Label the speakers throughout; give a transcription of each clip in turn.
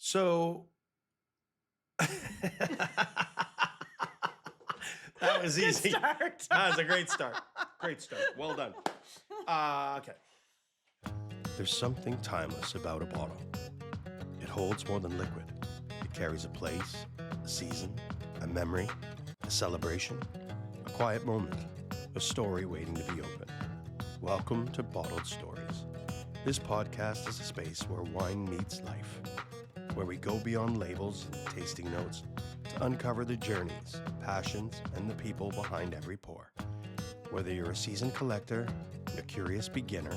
Speaker 1: So that was easy.
Speaker 2: Start.
Speaker 1: That was a great start. Great start. Well done. Okay. There's something timeless about a bottle. It holds more than liquid. It carries a place, a season, a memory, a celebration, a quiet moment, a story waiting to be opened. Welcome to Bottled Stories. This podcast is a space where wine meets life, where we go beyond labels and tasting notes to uncover the journeys, passions, and the people behind every pour. Whether you're a seasoned collector, a curious beginner,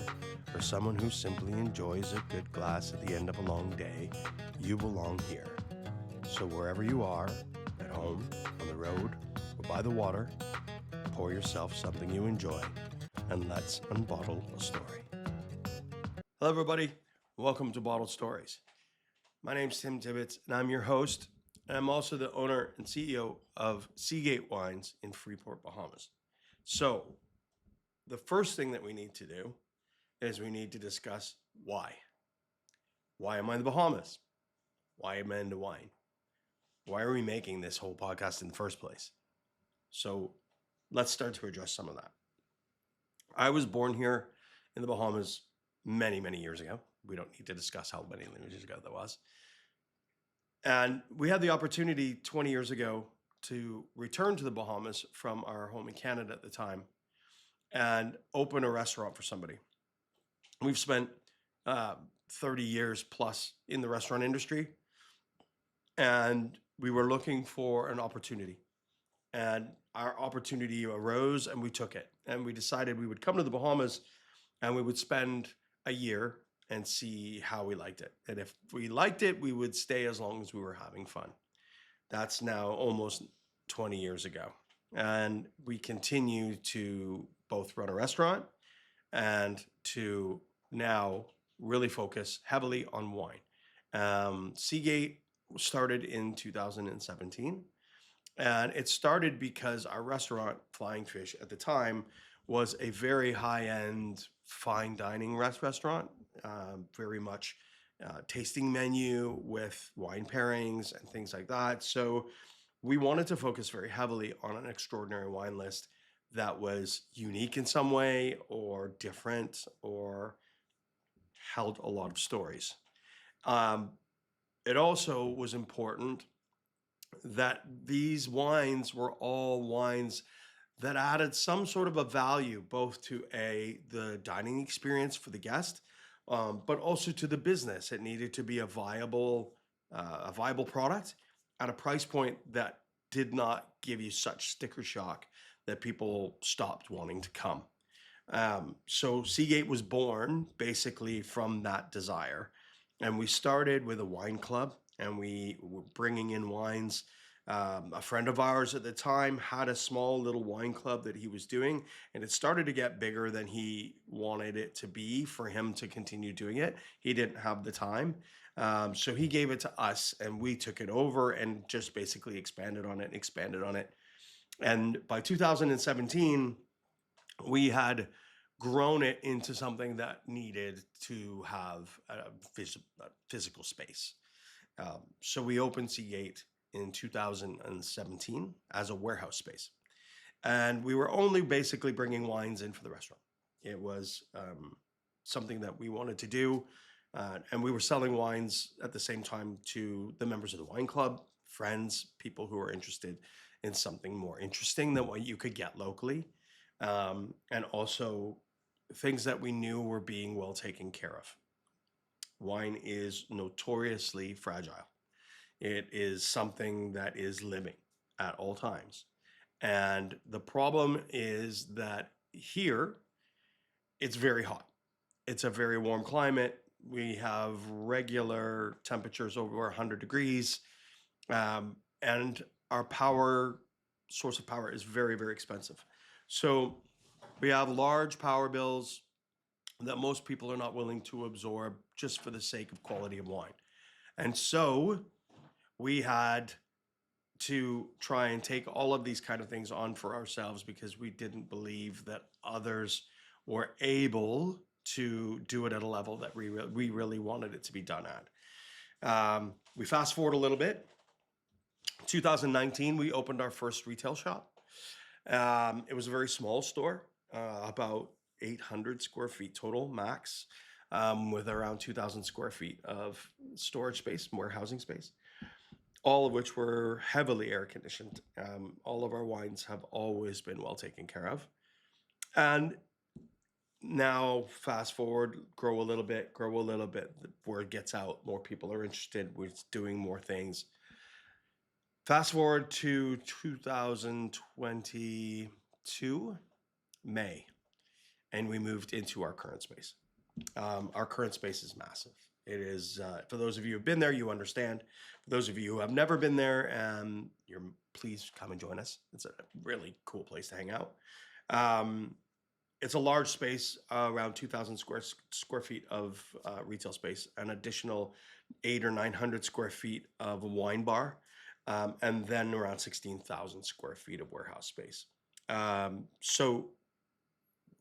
Speaker 1: or someone who simply enjoys a good glass at the end of a long day, you belong here. So wherever you are, at home, on the road, or by the water, pour yourself something you enjoy, and let's unbottle a story. Hello everybody, welcome to Bottled Stories. My name's Tim Tibbitts, and I'm your host, and I'm also the owner and CEO of Seagate Wines in Freeport, Bahamas. So, the first thing that we need to do is we need to discuss why. Why am I in the Bahamas? Why am I into wine? Why are we making this whole podcast in the first place? So, let's start to address some of that. I was born here in the Bahamas many, many years ago. We don't need to discuss how many years ago that was. And we had the opportunity 20 years ago to return to the Bahamas from our home in Canada at the time and open a restaurant for somebody. We've spent 30 years plus in the restaurant industry, and we were looking for an opportunity. And our opportunity arose, and we took it. And we decided we would come to the Bahamas, and we would spend a year and see how we liked it. And if we liked it, we would stay as long as we were having fun. That's now almost 20 years ago. And we continue to both run a restaurant and to now really focus heavily on wine. Seagate started in 2017. And it started because our restaurant, Flying Fish, at the time was a very high-end fine dining restaurant, very much tasting menu with wine pairings and things like that. So we wanted to focus very heavily on an extraordinary wine list that was unique in some way or different or held a lot of stories. It also was important that these wines were all wines that added some sort of a value both to the dining experience for the guest, but also to the business. It needed to be a viable product at a price point that did not give you such sticker shock that people stopped wanting to come. So Seagate was born basically from that desire. And we started with a wine club, and we were bringing in wines. A friend of ours at the time had a small little wine club that he was doing, and it started to get bigger than he wanted it to be for him to continue doing it. He didn't have the time. So he gave it to us, and we took it over and just basically expanded on it. And by 2017, we had grown it into something that needed to have a physical space. So we opened Seagate in 2017 as a warehouse space. And we were only basically bringing wines in for the restaurant. It was something that we wanted to do. And we were selling wines at the same time to the members of the wine club, friends, people who were interested in something more interesting than what you could get locally. And also things that we knew were being well taken care of. Wine is notoriously fragile. It is something that is living at all times. And the problem is that here, it's very hot. It's a very warm climate. We have regular temperatures over 100 degrees. And our source of power is very, very expensive. So we have large power bills that most people are not willing to absorb just for the sake of quality of wine. And so we had to try and take all of these kind of things on for ourselves because we didn't believe that others were able to do it at a level that we really wanted it to be done at. We fast forward a little bit. 2019, we opened our first retail shop. It was a very small store, about 800 square feet total max, with around 2,000 square feet of storage space, warehousing space, all of which were heavily air conditioned. All of our wines have always been well taken care of. And now, fast forward, grow a little bit, the word gets out, more people are interested, we're doing more things. Fast forward to 2022, May, and we moved into our current space. Our current space is massive. It is, for those of you who've been there, you understand. For those of you who have never been there, please come and join us. It's a really cool place to hang out. It's a large space, around 2,000 square feet of retail space, an additional 800 or 900 square feet of a wine bar, and then around 16,000 square feet of warehouse space. So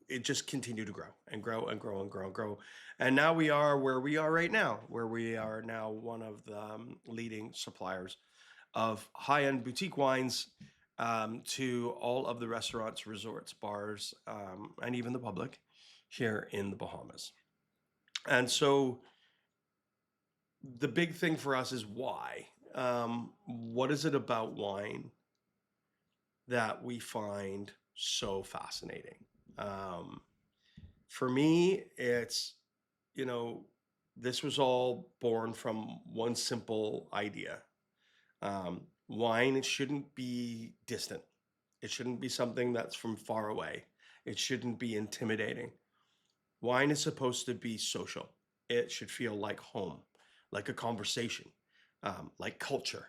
Speaker 1: it just continued to grow and grow and grow and grow and grow. And now we are where we are right now, where we are now one of the leading suppliers of high-end boutique wines, to all of the restaurants, resorts, bars, and even the public here in the Bahamas. And so the big thing for us is why. What is it about wine that we find so fascinating? For me, it's, this was all born from one simple idea. Wine, it shouldn't be distant. It shouldn't be something that's from far away. It shouldn't be intimidating. Wine is supposed to be social. It should feel like home, like a conversation, like culture.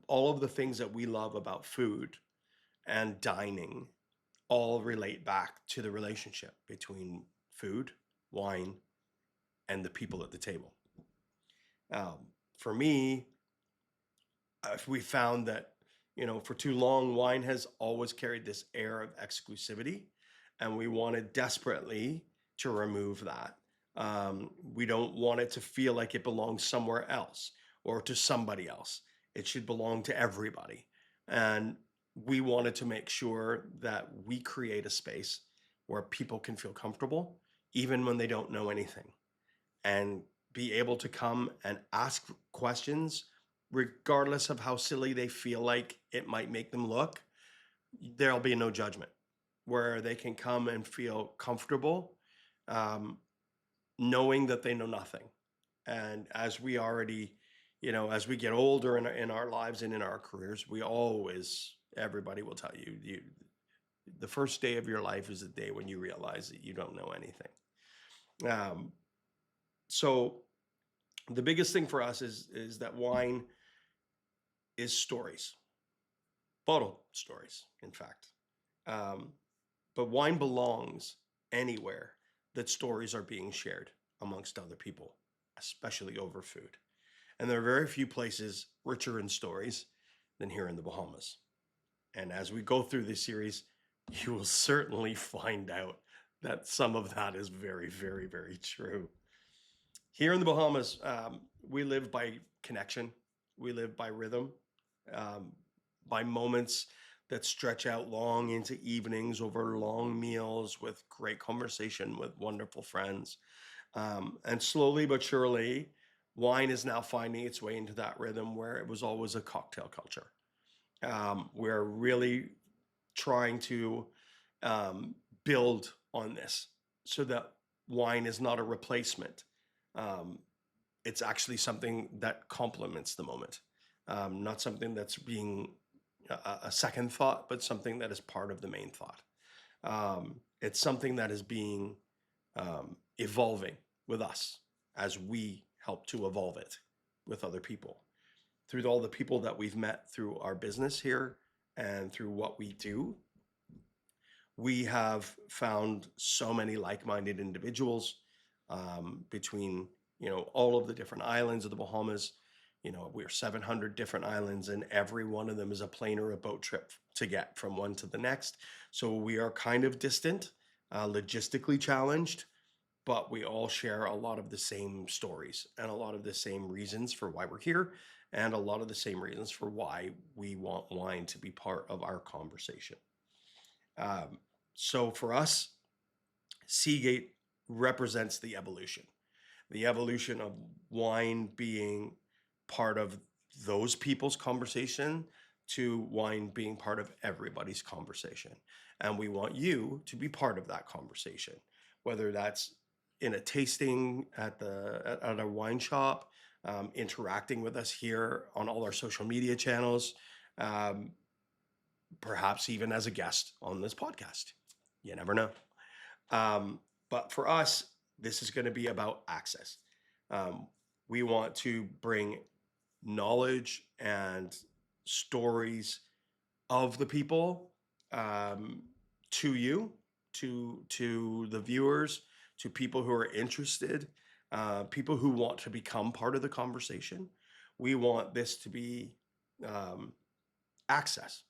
Speaker 1: All of the things that we love about food and dining all relate back to the relationship between food, wine, and the people at the table. For me, we found that, for too long, wine has always carried this air of exclusivity, and we wanted desperately to remove that. We don't want it to feel like it belongs somewhere else or to somebody else. It should belong to everybody. And we wanted to make sure that we create a space where people can feel comfortable, even when they don't know anything, and be able to come and ask questions, regardless of how silly they feel like it might make them look. There'll be no judgment, where they can come and feel comfortable, knowing that they know nothing. And as we already, as we get older in our lives and in our careers, everybody will tell you, the first day of your life is the day when you realize that you don't know anything. So the biggest thing for us is that wine is stories, bottled stories, in fact. But wine belongs anywhere that stories are being shared amongst other people, especially over food. And there are very few places richer in stories than here in the Bahamas. And as we go through this series, you will certainly find out that some of that is very, very, very true. Here in the Bahamas, we live by connection. We live by rhythm, by moments that stretch out long into evenings over long meals with great conversation with wonderful friends. And slowly but surely, wine is now finding its way into that rhythm where it was always a cocktail culture. We're really trying to build on this so that wine is not a replacement. It's actually something that complements the moment, not something that's being a second thought, but something that is part of the main thought. It's something that is being evolving with us as we help to evolve it with other people. Through all the people that we've met through our business here and through what we do, we have found so many like-minded individuals between, all of the different islands of the Bahamas. We're 700 different islands, and every one of them is a plane or a boat trip to get from one to the next. So we are kind of distant, logistically challenged, but we all share a lot of the same stories and a lot of the same reasons for why we're here, and a lot of the same reasons for why we want wine to be part of our conversation. So for us, Seagate represents the evolution of wine being part of those people's conversation to wine being part of everybody's conversation. And we want you to be part of that conversation, whether that's in a tasting at a wine shop, interacting with us here on all our social media channels, um, perhaps even as a guest on this podcast. You never know. But for us, this is going to be about access. Um, we want to bring knowledge and stories of the people, to you, to the viewers, to people who are interested, people who want to become part of the conversation. We want this to be um, access,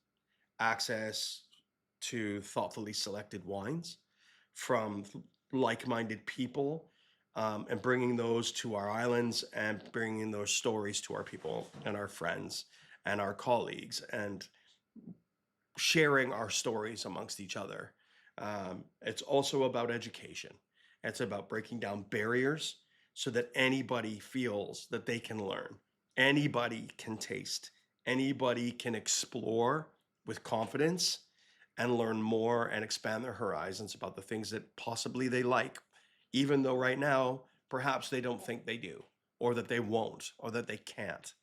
Speaker 1: access to thoughtfully selected wines from like-minded people, and bringing those to our islands and bringing those stories to our people and our friends and our colleagues, and sharing our stories amongst each other. It's also about education. It's about breaking down barriers so that anybody feels that they can learn, anybody can taste, anybody can explore with confidence and learn more and expand their horizons about the things that possibly they like, even though right now perhaps they don't think they do, or that they won't, or that they can't.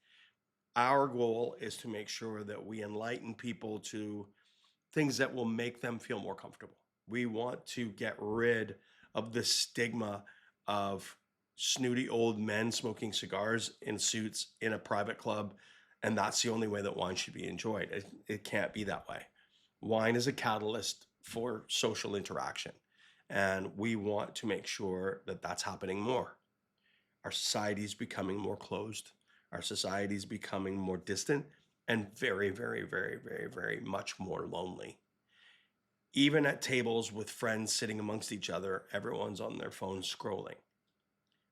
Speaker 1: Our goal is to make sure that we enlighten people to things that will make them feel more comfortable. We want to get rid of the stigma of snooty old men smoking cigars in suits in a private club, and that's the only way that wine should be enjoyed. It can't be that way. Wine is a catalyst for social interaction, and we want to make sure that that's happening more. Our society is becoming more closed. Our society is becoming more distant and very, very, very, very, very much more lonely. Even at tables with friends sitting amongst each other, everyone's on their phone scrolling.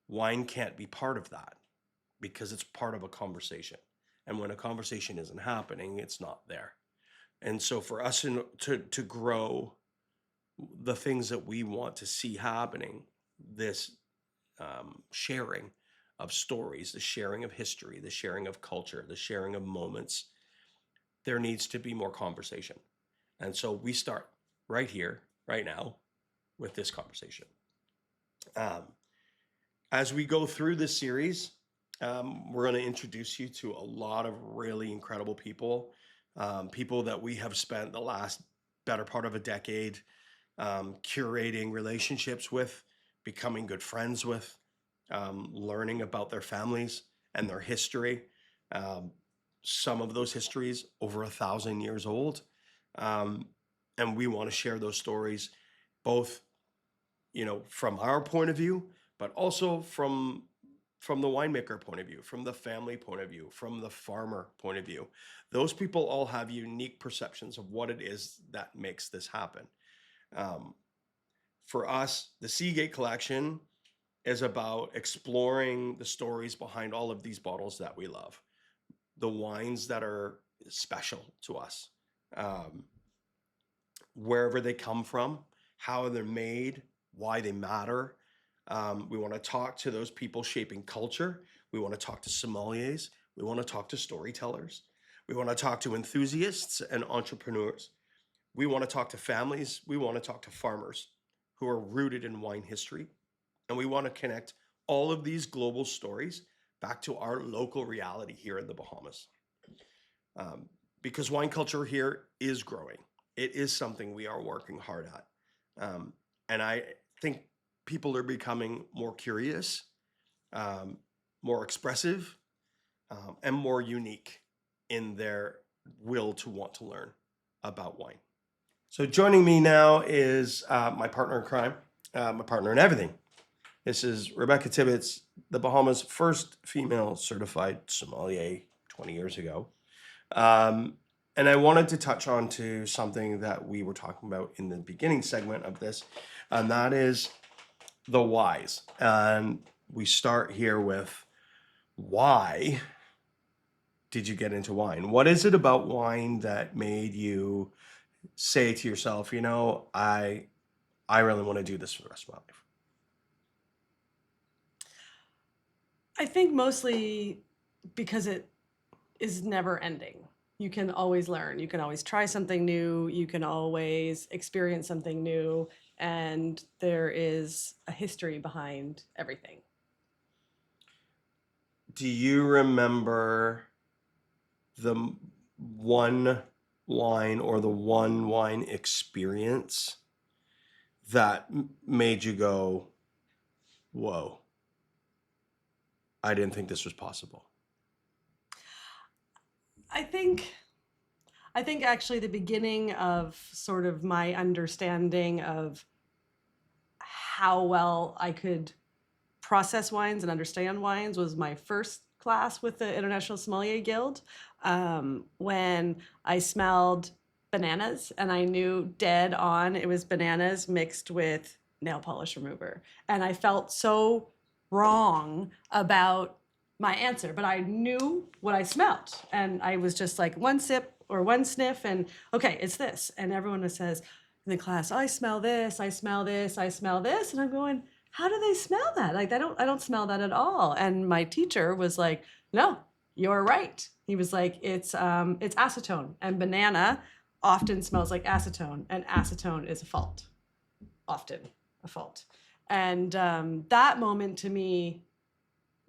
Speaker 1: Wine can't be part of that because it's part of a conversation. And when a conversation isn't happening, it's not there. And so for us to grow the things that we want to see happening, this sharing of stories, the sharing of history, the sharing of culture, the sharing of moments, there needs to be more conversation. And so we start right here, right now, with this conversation. As we go through this series, we're going to introduce you to a lot of really incredible people, people that we have spent the last better part of a decade curating relationships with, becoming good friends with, learning about their families and their history. Some of those histories over 1,000 years old. And we want to share those stories, both, from our point of view, but also from the winemaker point of view, from the family point of view, from the farmer point of view. Those people all have unique perceptions of what it is that makes this happen. For us, the Seagate collection is about exploring the stories behind all of these bottles that we love, the wines that are special to us, wherever they come from, how they're made, why they matter. We want to talk to those people shaping culture. We want to talk to sommeliers. We want to talk to storytellers. We want to talk to enthusiasts and entrepreneurs. We want to talk to families. We want to talk to farmers who are rooted in wine history. And we want to connect all of these global stories back to our local reality here in the Bahamas. Because wine culture here is growing. It is something we are working hard at. And I think people are becoming more curious, more expressive, and more unique in their will to want to learn about wine. So joining me now is my partner in crime, my partner in everything. This is Rebecca Tibbitts, the Bahamas' first female certified sommelier 20 years ago. And I wanted to touch on to something that we were talking about in the beginning segment of this, and that is the whys. And we start here with, why did you get into wine? What is it about wine that made you say to yourself, I really want to do this for the rest of my life?
Speaker 2: I think mostly because it is never ending. You can always learn. You can always try something new. You can always experience something new. And there is a history behind everything.
Speaker 1: Do you remember the one wine or the one wine experience that made you go, whoa, I didn't think this was possible?
Speaker 2: I think actually the beginning of sort of my understanding of how well I could process wines and understand wines was my first class with the International Sommelier Guild, when I smelled bananas and I knew dead on it was bananas mixed with nail polish remover. And I felt so wrong about my answer, but I knew what I smelled. And I was just like one sip or one sniff and okay, it's this. And everyone says in the class, I smell this, I smell this, I smell this. And I'm going, how do they smell that? Like I don't smell that at all. And my teacher was like, no, you're right. He was like, it's acetone, and banana often smells like acetone, and acetone is a fault, often a fault. And that moment to me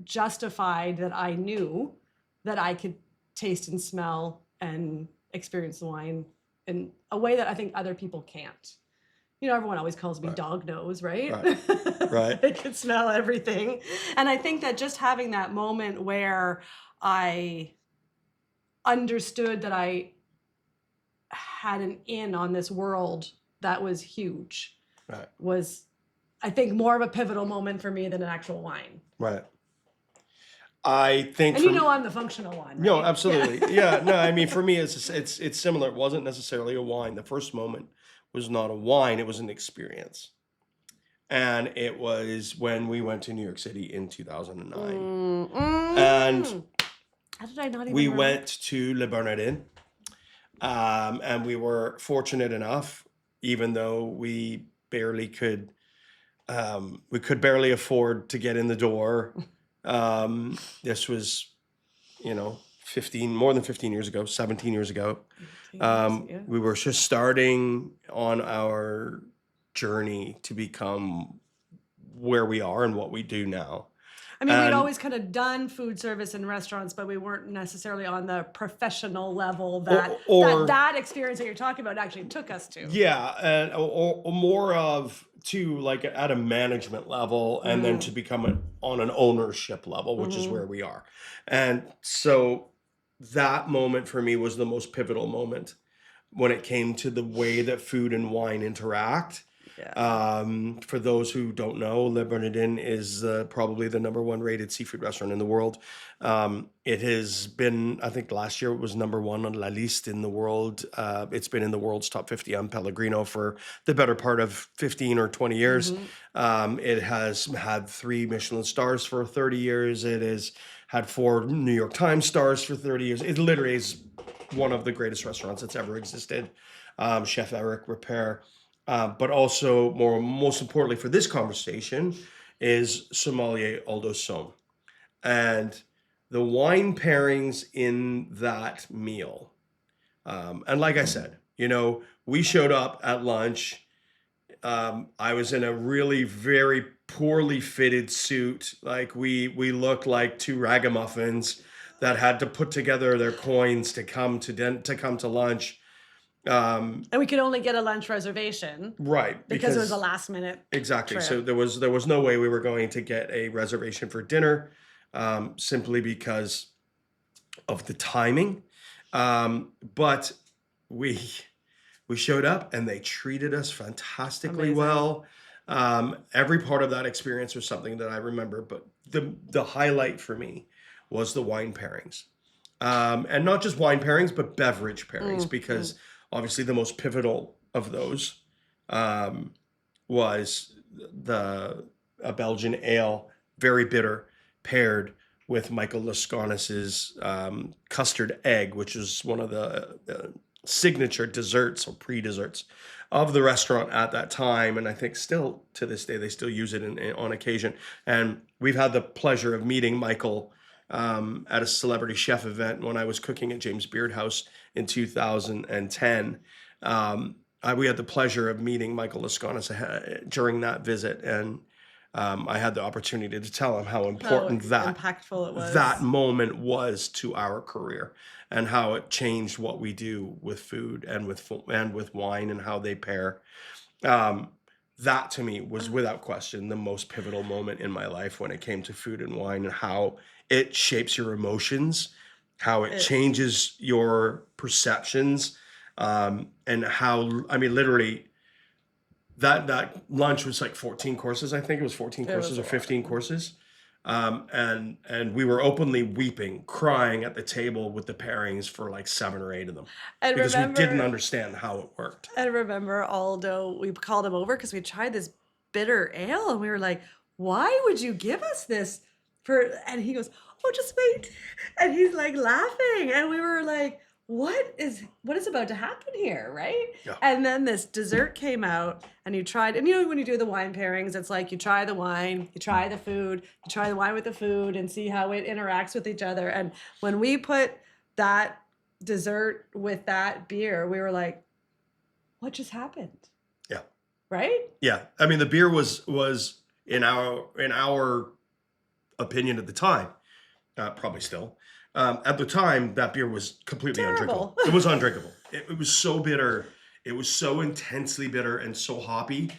Speaker 2: justified that I knew that I could taste and smell and experience the wine in a way that I think other people can't. Everyone always calls me dog nose, right?
Speaker 1: Right.
Speaker 2: I can smell everything. And I think that just having that moment where I understood that I had an in on this world that was huge, was, I think, more of a pivotal moment for me than an actual wine.
Speaker 1: Right. I think,
Speaker 2: and I'm the functional one. Right?
Speaker 1: No, absolutely. Yeah. No, I mean, for me, it's similar. It wasn't necessarily a wine. The first moment was not a wine. It was an experience. And it was when we went to New York City in 2009. And
Speaker 2: how did I not even
Speaker 1: we
Speaker 2: remember?
Speaker 1: went to Le Bernardin. And we were fortunate enough, even though we barely could afford to get in the door. This was, more than 15 years ago, 17 years ago. We were just starting on our journey to become where we are and what we do now.
Speaker 2: I mean, we'd always kind of done food service in restaurants, but we weren't necessarily on the professional level that experience that you're talking about actually took us to.
Speaker 1: Yeah, and or more of to like at a management level, and then to become on an ownership level, which is where we are. And so that moment for me was the most pivotal moment when it came to the way that food and wine interact.
Speaker 2: Yeah.
Speaker 1: For those who don't know, Le Bernardin is probably the #1 rated seafood restaurant in the world. It has been, I think last year it was #1 on La Liste in the world. It's been in the world's top 50 on Pellegrino for the better part of 15 or 20 years. It has had 3 Michelin stars for 30 years. It has had 4 New York Times stars for 30 years. It literally is one of the greatest restaurants that's ever existed. Chef Eric Repair. But also, most importantly for this conversation, is sommelier Aldo Sohm. And the wine pairings in that meal. And like I said, we showed up at lunch. I was in a really very poorly fitted suit. Like we looked like 2 ragamuffins that had to put together their coins to come to lunch.
Speaker 2: And we could only get a lunch reservation,
Speaker 1: right?
Speaker 2: Because it was a last minute.
Speaker 1: Exactly.
Speaker 2: Trip.
Speaker 1: So there was no way we were going to get a reservation for dinner, simply because of the timing. But we showed up and they treated us fantastically well. Every part of that experience was something that I remember. But the highlight for me was the wine pairings, and not just wine pairings, but beverage pairings, because obviously the most pivotal of those was the a Belgian ale, very bitter, paired with Michael Lascanis's custard egg, which is one of the signature desserts or pre-desserts of the restaurant at that time. And I think still to this day, they still use it on occasion. And we've had the pleasure of meeting Michael at a celebrity chef event when I was cooking at James Beard House in 2010. We had the pleasure of meeting Michael Lascanis during that visit, and I had the opportunity to tell him how important
Speaker 2: impactful it was.
Speaker 1: that moment was to our career, and how it changed what we do with food and with wine and how they pair. That to me was without question the most pivotal moment in my life when it came to food and wine, and how it shapes your emotions, how it changes your perceptions, and how, I mean, literally that lunch was like 14 courses. I think it was 14 courses or 15 courses. And we were openly weeping, crying at the table with the pairings for like 7 or 8 of them, because we didn't understand how it worked.
Speaker 2: And remember, Aldo, we called him over because we tried this bitter ale, and we were like, why would you give us this and he goes, oh, just wait. And he's like laughing. And we were like, what is about to happen here, right?
Speaker 1: Yeah.
Speaker 2: And then this dessert came out, and you tried, and you know, when you do the wine pairings, it's like you try the wine, you try the food, you try the wine with the food, and see how it interacts with each other. And when we put that dessert with that beer, we were like, what just happened?
Speaker 1: Yeah.
Speaker 2: Right?
Speaker 1: Yeah. I mean, the beer was in our opinion at the time, probably still. At the time, that beer was completely undrinkable. It was undrinkable. It was so bitter. It was so intensely bitter and so hoppy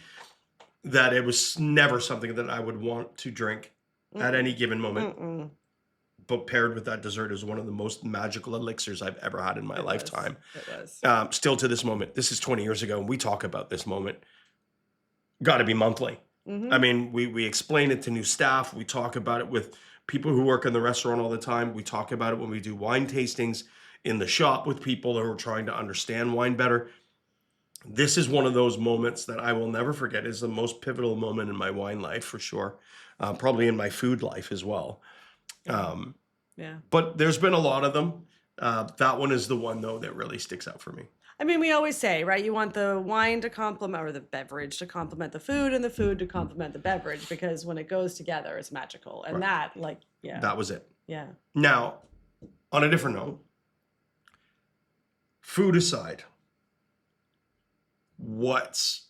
Speaker 1: that it was never something that I would want to drink at any given moment. But paired with that dessert is one of the most magical elixirs I've ever had in my lifetime.
Speaker 2: It was.
Speaker 1: Still to this moment, this is 20 years ago, and we talk about this moment. Got to be monthly. I mean, we explain it to new staff. We talk about it with people who work in the restaurant all the time. We talk about it when we do wine tastings in the shop with people who are trying to understand wine better. This is one of those moments that I will never forget. It's the most pivotal moment in my wine life for sure. Probably in my food life as well.
Speaker 2: Yeah.
Speaker 1: But there's been a lot of them. That one is the one though that really sticks out for me.
Speaker 2: I mean, we always say, right, you want the wine to complement, or the beverage to complement the food, and the food to complement the beverage, because when it goes together, it's magical. And that, like, yeah.
Speaker 1: That was it.
Speaker 2: Yeah.
Speaker 1: Now, on a different note, food aside, what's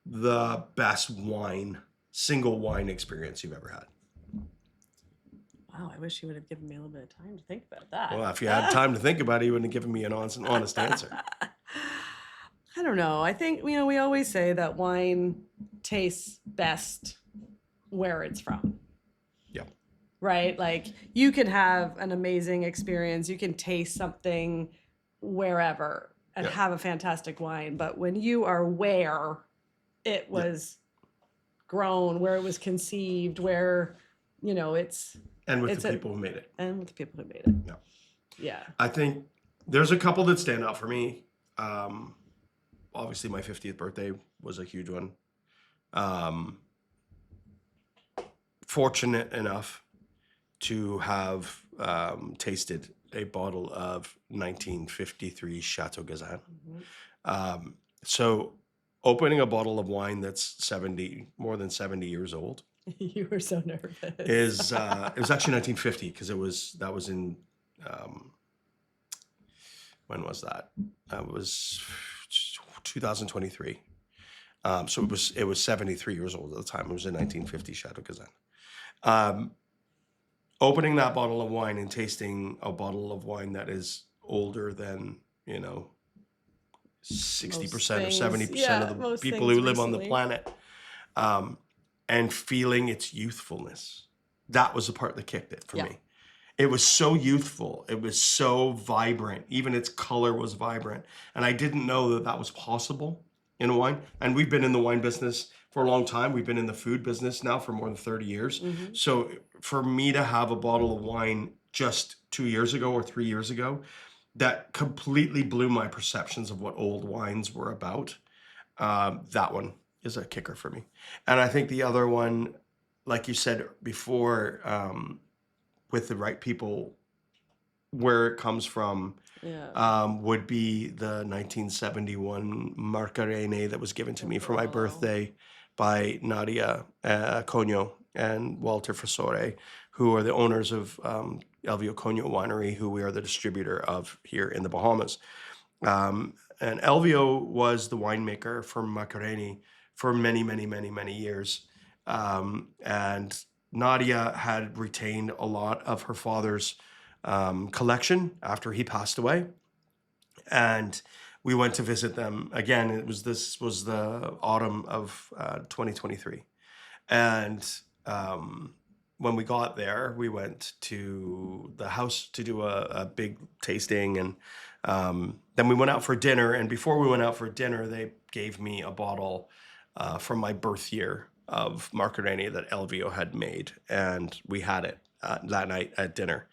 Speaker 1: the best single wine experience you've ever had?
Speaker 2: Wow, I wish you would have given me a little bit of time to think about that.
Speaker 1: Well, if you had time to think about it, you wouldn't have given me an honest answer.
Speaker 2: I don't know. I think, you know, we always say that wine tastes best where it's from.
Speaker 1: Yeah.
Speaker 2: Right? Like, you can have an amazing experience. You can taste something wherever and have a fantastic wine. But when you are where it was grown, where it was conceived, where, you know, it's...
Speaker 1: And with the people who made it.
Speaker 2: And with the people who made it.
Speaker 1: Yeah.
Speaker 2: Yeah.
Speaker 1: I think there's a couple that stand out for me. Obviously, my 50th birthday was a huge one. Fortunate enough to have tasted a bottle of 1953 Chateau Gazan. So opening a bottle of wine that's more than 70 years old.
Speaker 2: You were so nervous.
Speaker 1: It was actually 1950, because that was in when was that? That was 2023. So it was 73 years old at the time. It was a 1950 Chateau Gazan. Opening that bottle of wine and tasting a bottle of wine that is older than, 60% or 70% of the people who live on the planet. And feeling its youthfulness. That was the part that kicked it for me. It was so youthful. It was so vibrant. Even its color was vibrant. And I didn't know that was possible in wine. And we've been in the wine business for a long time. We've been in the food business now for more than 30 years. So for me to have a bottle of wine just 2 years ago or 3 years ago, that completely blew my perceptions of what old wines were about. That one is a kicker for me. And I think the other one like you said before, with the right people, where it comes from
Speaker 2: Yeah.
Speaker 1: would be the 1971 Marcarene that was given to me for my
Speaker 2: Wow.
Speaker 1: birthday by Nadia Cogno and Walter Fasore, who are the owners of Elvio Cogno Winery, who we are the distributor of here in the Bahamas. And Elvio was the winemaker for Marcarene for many, many, many, many years. And Nadia had retained a lot of her father's collection after he passed away. And we went to visit them again. This was the autumn of 2023. And when we got there, we went to the house to do a big tasting, and then we went out for dinner. And before we went out for dinner, they gave me a bottle from my birth year of Marcarene that Elvio had made, and we had it that night at dinner.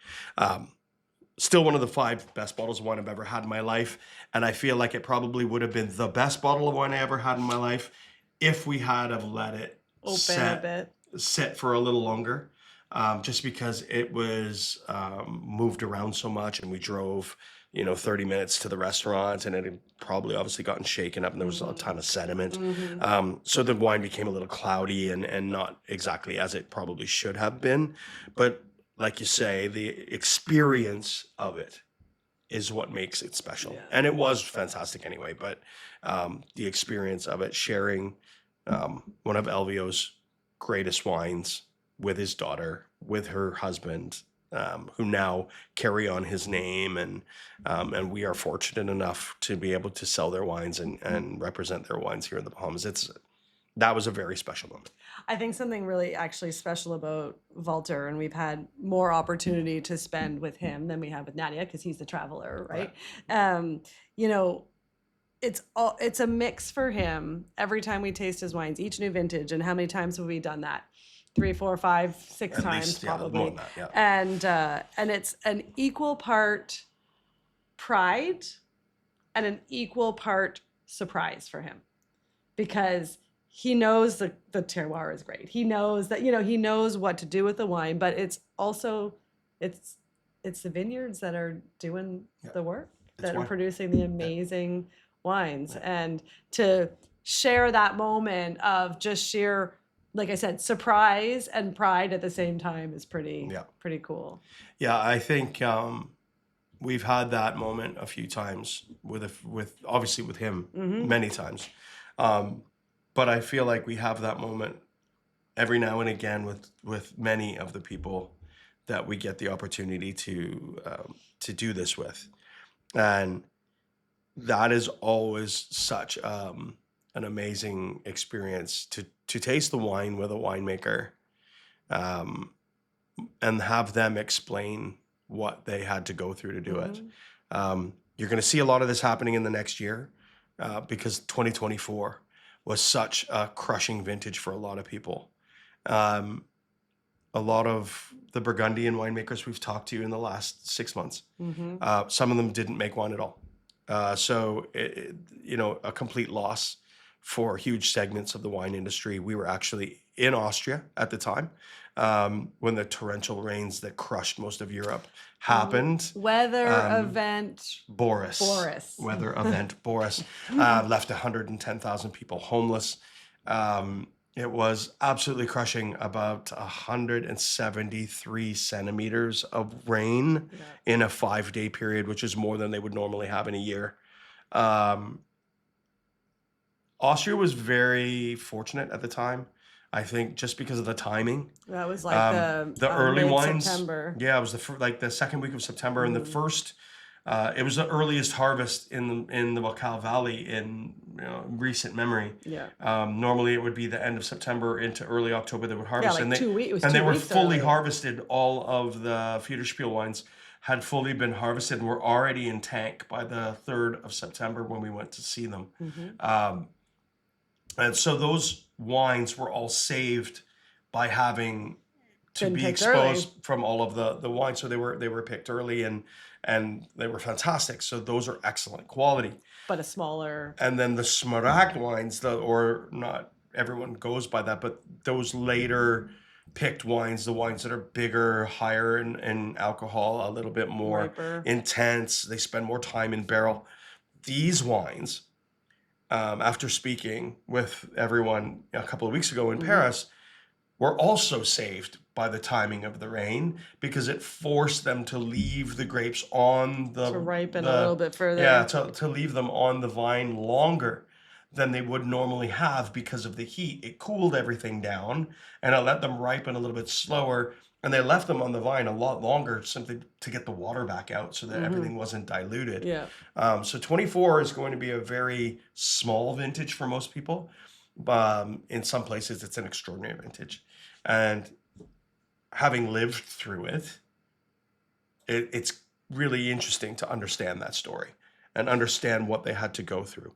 Speaker 1: Still one of the 5 best bottles of wine I've ever had in my life, and I feel like it probably would have been the best bottle of wine I ever had in my life if we had have let it
Speaker 2: Open a bit.
Speaker 1: sit for a little longer, just because it was moved around so much, and we drove 30 minutes to the restaurant, and it had probably obviously gotten shaken up, and there was a ton of sediment. So the wine became a little cloudy and not exactly as it probably should have been. But like you say, the experience of it is what makes it special.
Speaker 2: Yeah.
Speaker 1: And it was fantastic anyway, but the experience of it, sharing one of Elvio's greatest wines with his daughter, with her husband, who now carry on his name, and we are fortunate enough to be able to sell their wines and represent their wines here in the Bahamas. That was a very special moment.
Speaker 2: I think something really actually special about Walter, and we've had more opportunity to spend with him than we have with Nadia because he's the traveler, right? It's a mix for him every time we taste his wines, each new vintage. And how many times have we done that? 3, 4, 5, 6
Speaker 1: At
Speaker 2: times
Speaker 1: least, yeah,
Speaker 2: probably.
Speaker 1: more than that, yeah.
Speaker 2: And it's an equal part pride and an equal part surprise for him, because he knows the terroir is great. He knows that, he knows what to do with the wine, but it's also, it's the vineyards that are doing the work, that are producing the amazing wines. And to share that moment of just sheer, like I said, surprise and pride at the same time is pretty cool.
Speaker 1: Yeah, I think we've had that moment a few times with obviously with him, many times. But I feel like we have that moment every now and again with many of the people that we get the opportunity to do this with, and that is always such an amazing experience to taste the wine with a winemaker, and have them explain what they had to go through to do it. You're going to see a lot of this happening in the next year, because 2024 was such a crushing vintage for a lot of people. A lot of the Burgundian winemakers we've talked to in the last 6 months, some of them didn't make wine at all. So, a complete loss for huge segments of the wine industry. We were actually in Austria at the time when the torrential rains that crushed most of Europe happened.
Speaker 2: Weather event
Speaker 1: Boris. Weather event Boris left 110,000 people homeless. It was absolutely crushing. About 173 centimeters of rain in a 5-day period, which is more than they would normally have in a year. Austria was very fortunate at the time, I think, just because of the timing.
Speaker 2: That was like
Speaker 1: the early wines.
Speaker 2: September.
Speaker 1: Yeah, it was the second week of September, and the first. It was the earliest harvest in the Baikal Valley in recent memory.
Speaker 2: Yeah.
Speaker 1: Normally, it would be the end of September into early October they would harvest,
Speaker 2: like
Speaker 1: and
Speaker 2: 2 weeks.
Speaker 1: They were fully harvested. All of the Federspiel wines had fully been harvested and were already in tank by the 3rd of September when we went to see them. And so those wines were all saved by having to be exposed from all of the wine. So they were picked early and they were fantastic. So those are excellent quality.
Speaker 2: But a smaller.
Speaker 1: And then the Smaragd wines, or not everyone goes by that, but those later picked wines, the wines that are bigger, higher in alcohol, a little bit more
Speaker 2: Riper.
Speaker 1: intense. They spend more time in barrel. These wines, after speaking with everyone a couple of weeks ago in Paris, were also saved by the timing of the rain because it forced them to leave the grapes on
Speaker 2: To ripen a little bit further.
Speaker 1: Yeah, to leave them on the vine longer than they would normally have because of the heat. It cooled everything down and it let them ripen a little bit slower. And they left them on the vine a lot longer simply to get the water back out so that everything wasn't diluted.
Speaker 2: Yeah.
Speaker 1: So 24 is going to be a very small vintage for most people. In some places, it's an extraordinary vintage. And having lived through it, it's really interesting to understand that story and understand what they had to go through.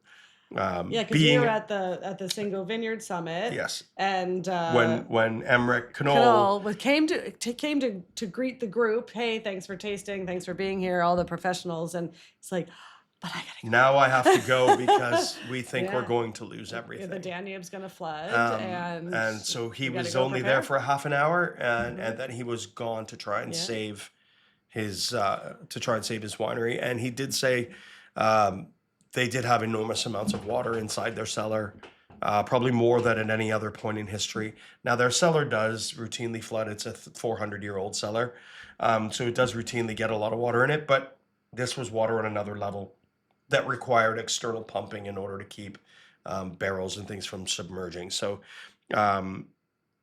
Speaker 2: Yeah, because you were at the Single Vineyard Summit.
Speaker 1: Yes.
Speaker 2: And
Speaker 1: when Emmerich Knoll
Speaker 2: came to greet the group. Hey, thanks for tasting. Thanks for being here. All the professionals, and it's like, but I gotta go.
Speaker 1: Now I have to go because we think we're
Speaker 2: Yeah.
Speaker 1: going to lose everything.
Speaker 2: The Danube's gonna flood,
Speaker 1: and so he
Speaker 2: we gotta
Speaker 1: was
Speaker 2: go
Speaker 1: only there
Speaker 2: prepare.
Speaker 1: for a half an hour, and then he was gone to try and save his winery. And he did say they did have enormous amounts of water inside their cellar, probably more than at any other point in history. Now their cellar does routinely flood. It's a 400-year-old cellar, so it does routinely get a lot of water in it. But this was water on another level that required external pumping in order to keep barrels and things from submerging. So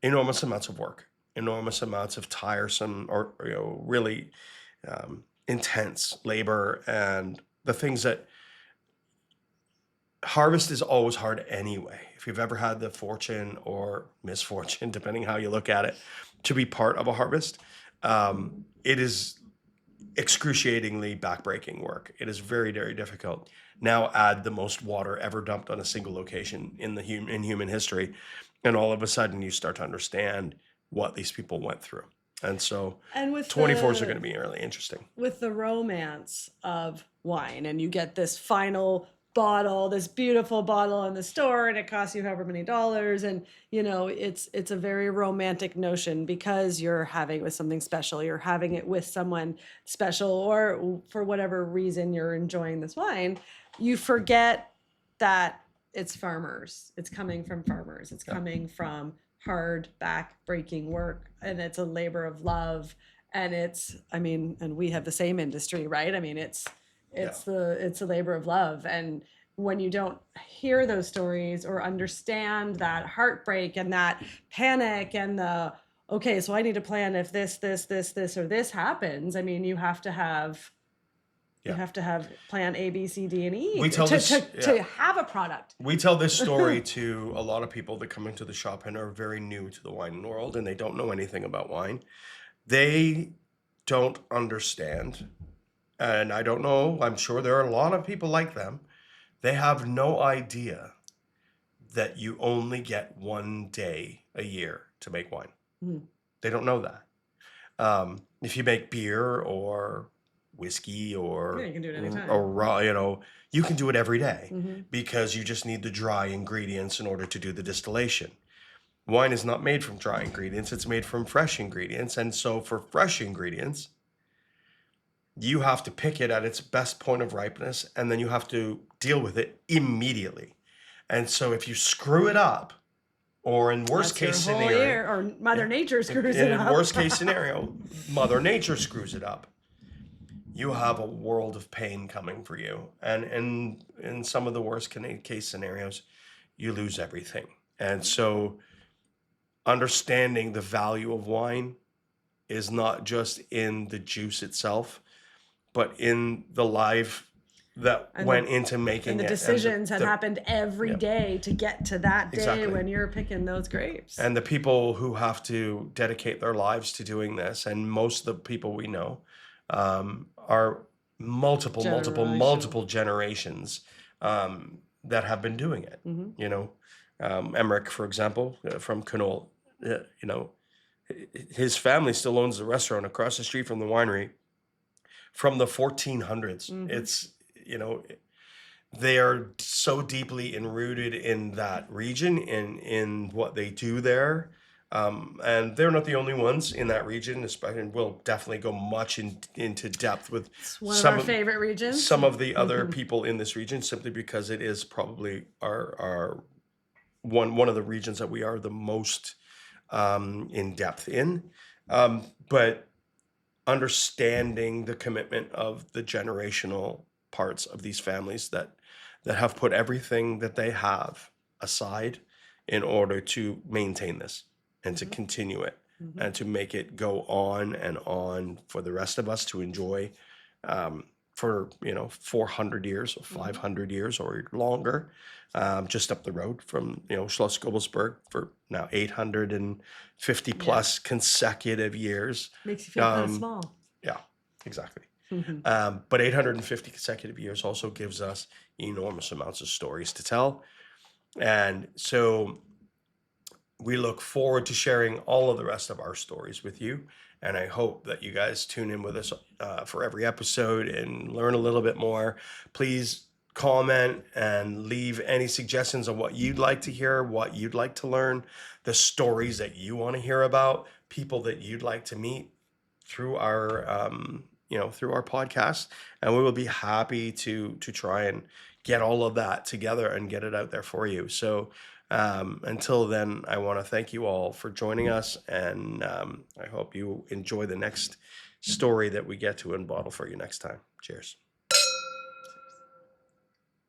Speaker 1: enormous amounts of work, enormous amounts of tiresome or really intense labor, and the things that harvest is always hard anyway. If you've ever had the fortune or misfortune, depending how you look at it, to be part of a harvest, it is excruciatingly backbreaking work. It is very, very difficult. Now add the most water ever dumped on a single location in human history, and all of a sudden you start to understand what these people went through. And so 24s are going to be really interesting. With
Speaker 2: the romance of wine, and you get this final bottle, this beautiful bottle in the store, and it costs you however many dollars, and it's a very romantic notion because you're having it with something special, you're having it with someone special, or for whatever reason you're enjoying this wine. You forget that it's farmers, it's coming from farmers, it's coming from hard back-breaking work, and it's a labor of love, and and we have the same industry, right? It's a labor of love. And when you don't hear those stories or understand that heartbreak and that panic and okay, so I need to plan if this, or this happens. You have to have plan A, B, C, D, and E to have a product.
Speaker 1: We tell this story to a lot of people that come into the shop and are very new to the wine world, and they don't know anything about wine. They don't understand. And I don't know, I'm sure there are a lot of people like them. They have no idea that you only get one day a year to make wine.
Speaker 2: Mm.
Speaker 1: They don't know that. If you make beer or whiskey or
Speaker 2: you can do it anytime.
Speaker 1: Or raw, you can do it every day
Speaker 2: Mm-hmm.
Speaker 1: because you just need the dry ingredients in order to do the distillation. Wine is not made from dry ingredients, it's made from fresh ingredients. And so for fresh ingredients, you have to pick it at its best point of ripeness, and then you have to deal with it immediately. And so if you screw it up, or in worst case scenario,
Speaker 2: or Mother Nature screws it up.
Speaker 1: In worst case scenario, Mother Nature screws it up. You have a world of pain coming for you. And in some of the worst case scenarios, you lose everything. And so understanding the value of wine is not just in the juice itself, but in the life that went into making it.
Speaker 2: And the decisions that happened every day to get to that day when you're picking those grapes.
Speaker 1: And the people who have to dedicate their lives to doing this, and most of the people we know are multiple generations that have been doing it.
Speaker 2: Mm-hmm.
Speaker 1: Emmerich, for example, from Knoll, his family still owns the restaurant across the street from the winery from the 1400s.
Speaker 2: Mm-hmm.
Speaker 1: It's, they are so deeply enrooted in that region, in what they do there. And they're not the only ones in that region, especially, and we'll definitely go much into depth with
Speaker 2: It's one of
Speaker 1: some
Speaker 2: our
Speaker 1: of
Speaker 2: favorite regions.
Speaker 1: some of the other people in this region, simply because it is probably our one of the regions that we are the most in depth in. But understanding the commitment of the generational parts of these families that have put everything that they have aside in order to maintain this and to continue it and to make it go on and on for the rest of us to enjoy, for 400 years or 500 years or longer, just up the road from Schloss Gobelsberg for now 850 plus consecutive years.
Speaker 2: Makes you feel kind of small.
Speaker 1: Yeah, exactly. But 850 consecutive years also gives us enormous amounts of stories to tell. And so we look forward to sharing all of the rest of our stories with you. And I hope that you guys tune in with us for every episode and learn a little bit more. Please comment and leave any suggestions on what you'd like to hear, what you'd like to learn, the stories that you want to hear about, people that you'd like to meet through our through our podcast, and we will be happy to try and get all of that together and get it out there for you. So until then, I want to thank you all for joining us, and I hope you enjoy the next story that we get to unbottle for you next time. Cheers.